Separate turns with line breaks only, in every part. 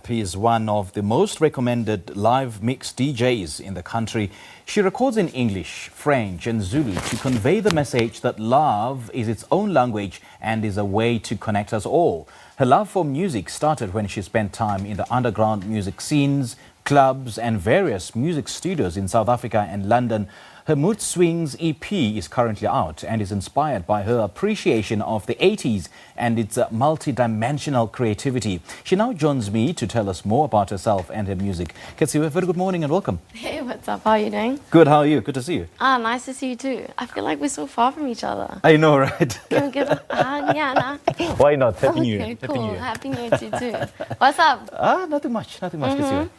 He is one of the most recommended live mix DJs in the country. She records in English, French and Zulu to convey the message that love is its own language and is a way to connect us all. Her love for music started when she spent time in the underground music scenes, clubs and various music studios in South Africa and London. Her Mood Swings EP is currently out and is inspired by her appreciation of the 80s and its multidimensional creativity. She now joins me to tell us more about herself and her music. Khetsiwe, very good morning and welcome.
Hey, what's up? How are you doing?
Good, how are you? Good to see you.
Nice to see you too. I feel like we're so far from each other.
I know, right?
Can we give a hug? Yeah, nah.
Why not? Happy New Year.
Okay,
Happy
cool.
New Year.
Happy New Year to you too. What's up?
Nothing much, Khetsiwe.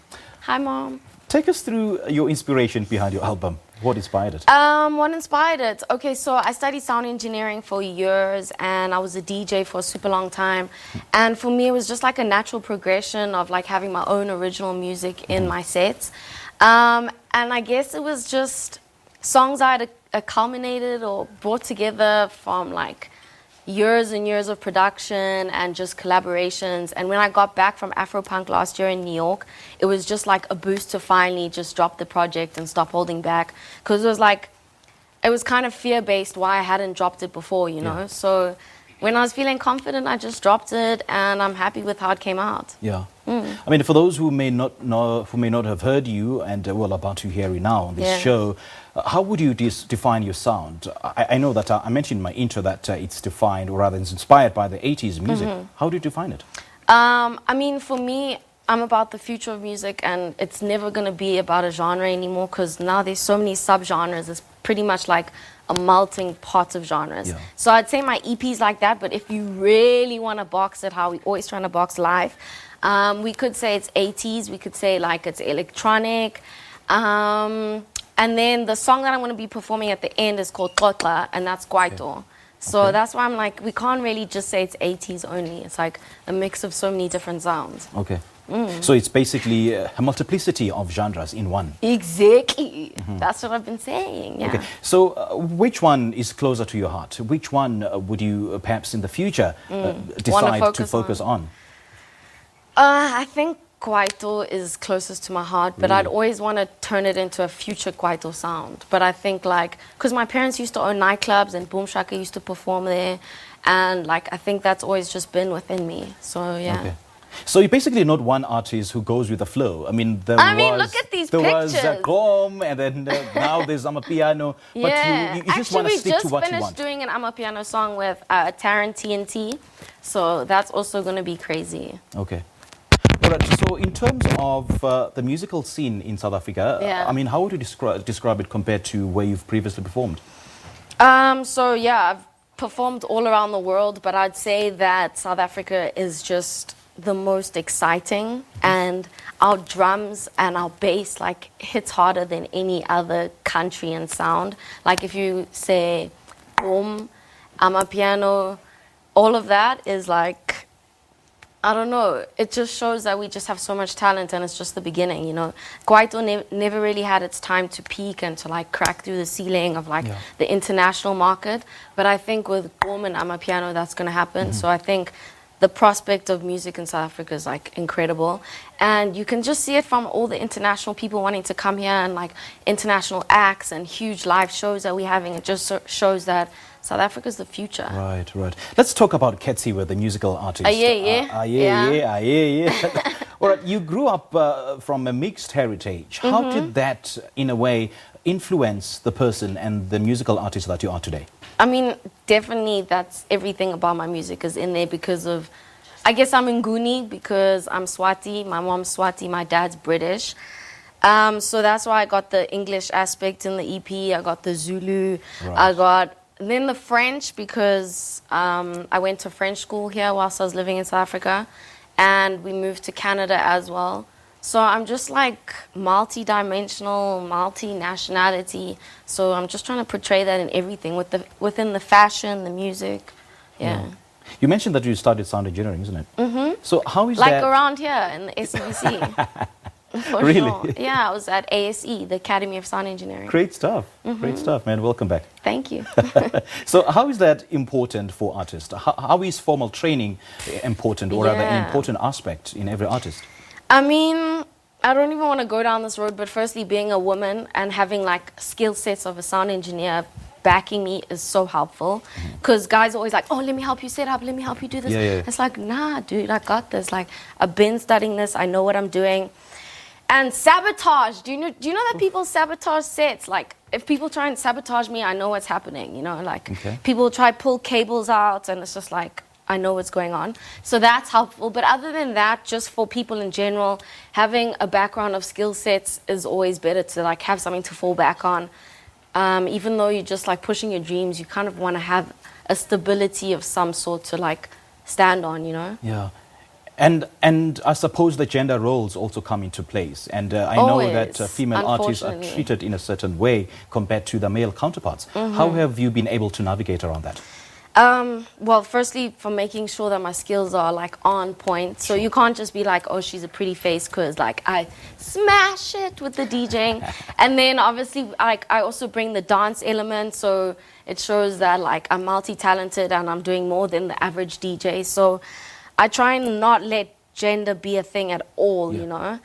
Hi, Mom.
Take us through your inspiration behind your album. What inspired it?
What inspired it? Okay, so I studied sound engineering for years and I was a DJ for a super long time. And for me, it was just like a natural progression of like having my own original music in my sets. And I guess it was just songs I had culminated or brought together from like years and years of production and just collaborations. And when I got back from Afropunk last year in New York, it was just like a boost to finally just drop the project and stop holding back, because it was kind of fear-based why I hadn't dropped it before, you know. So when I was feeling confident, I just dropped it and I'm happy with how it came out.
Yeah. I mean, for those who may not know, who may not have heard you and about to hear you now on this show, how would you define your sound? I know that I mentioned in my intro that it's defined, or rather it's inspired by the 80s music. How do you define it?
I mean, for me, I'm about the future of music, and it's never going to be about a genre anymore, because now there's so many subgenres. It's pretty much like a melting pot of genres.
Yeah.
So I'd say my EP's like that, but if you really want to box it, how we always trying to box live, we could say it's 80s, we could say like it's electronic. And then the song that I'm going to be performing at the end is called Xhoxa, and that's Kwaito. Okay. So that's why I'm like, we can't really just say it's 80s only. It's like a mix of so many different sounds.
Okay. So it's basically a multiplicity of genres in one.
Exactly. That's what I've been saying. Yeah.
Okay. So which one is closer to your heart? Which one would you perhaps in the future decide to focus on?
I think Kwaito is closest to my heart, but I'd always want to turn it into a future Kwaito sound. But I think like, because my parents used to own nightclubs and Boom Shaka used to perform there, and like I think that's always just been within me. So yeah. Okay.
So you're basically not one artist who goes with the flow. I mean, look
at these
there
pictures.
Was Gom, and then now there's Amapiano.
Yeah.
But you just want to stick to what you want.
Actually, we just finished doing an Amapiano song with Taryn TNT, so that's also going to be crazy. Okay.
All right, so in terms of the musical scene in South Africa, I mean, how would you describe it compared to where you've previously performed?
So yeah, I've performed all around the world, but I'd say that South Africa is just the most exciting, and our drums and our bass like hits harder than any other country in sound. Like if you say boom, Amapiano, all of that is like, I don't know, it just shows that we just have so much talent, and it's just the beginning, you know. Kwaito never really had its time to peak and to like crack through the ceiling of like the international market, but I think with boom and Amapiano that's going to happen. So I think the prospect of music in South Africa is like incredible, and you can just see it from all the international people wanting to come here, and like international acts and huge live shows that we're having. It just shows that South Africa is the future. Right,
right. Let's talk about Khetsiwe, the musical artist. All right, you grew up from a mixed heritage. How did that, in a way, influence the person and the musical artist that you are today?
I mean, definitely that's everything about my music is in there because of, I guess I'm Nguni because I'm Swati, my mom's Swati, my dad's British. So that's why I got the English aspect in the EP, I got the Zulu, I got then the French because I went to French school here whilst I was living in South Africa, and we moved to Canada as well. So I'm just like multi-dimensional, multi-nationality. So I'm just trying to portray that in everything, within the fashion, the music. Yeah.
You mentioned that you studied sound engineering, isn't it? So how is
that?
Like
around here in the SABC.
Really?
Sure. Yeah, I was at ASE, the Academy of Sound Engineering.
Great stuff. Great stuff, man. Welcome back.
Thank you.
So how is that important for artists? How is formal training important, or rather an important aspect in every artist?
I mean, I don't even want to go down this road, but firstly, being a woman and having like skill sets of a sound engineer backing me is so helpful. Because guys are always like, oh, let me help you set up, let me help you do this. It's like, nah, dude, I got this. Like, I've been studying this, I know what I'm doing. And sabotage, do you know that people sabotage sets? Like, if people try and sabotage me, I know what's happening, you know? Like, people try to pull cables out, and it's just like, I know what's going on. So that's helpful. But other than that, just for people in general, having a background of skill sets is always better to like have something to fall back on. Even though you're just like pushing your dreams, you kind of want to have a stability of some sort to like stand on, you know?
Yeah. And I suppose the gender roles also come into place. And I know that female artists are treated in a certain way compared to the male counterparts. How have you been able to navigate around that?
Well, firstly, for making sure that my skills are like on point. So you can't just be like, oh, she's a pretty face because like I smash it with the DJing. And then obviously like I also bring the dance element. So it shows that like I'm multi-talented and I'm doing more than the average DJ. So I try and not let gender be a thing at all, you know.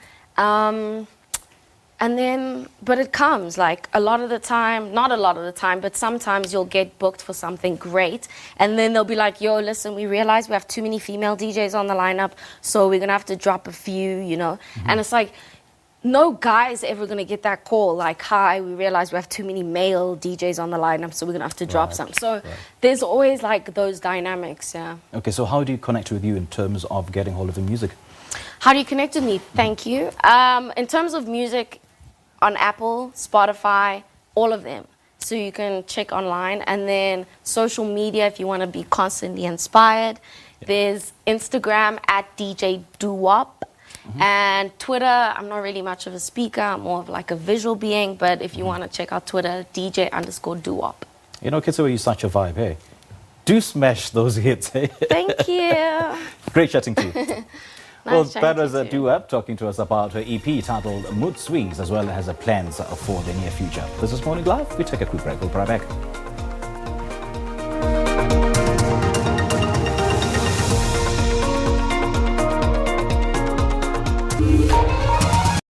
And then, but it comes, like, a lot of the time, not a lot of the time, but sometimes you'll get booked for something great, and then they'll be like, yo, listen, we realize we have too many female DJs on the lineup, so we're gonna have to drop a few, you know? And it's like, no guy's ever gonna get that call, like, hi, we realize we have too many male DJs on the lineup, so we're gonna have to drop some. So there's always, like, those dynamics, yeah.
Okay, so how do you connect with you in terms of getting hold of the music?
How do you connect with me? Thank you. In terms of music, on Apple, Spotify, all of them. So you can check online. And then social media, if you want to be constantly inspired. There's Instagram at DJ Doowap. And Twitter, I'm not really much of a speaker. I'm more of like a visual being. But if you want to check out Twitter, DJ_Doowap.
You know, Khetsiwe is such a vibe, hey? Do smash those hits, hey?
Thank you.
Great chatting to you. Well, that was Doowap talking to us about her EP titled Mood Swings, as well as her plans for the near future. This is Morning Live. We take a quick break. We'll be right back.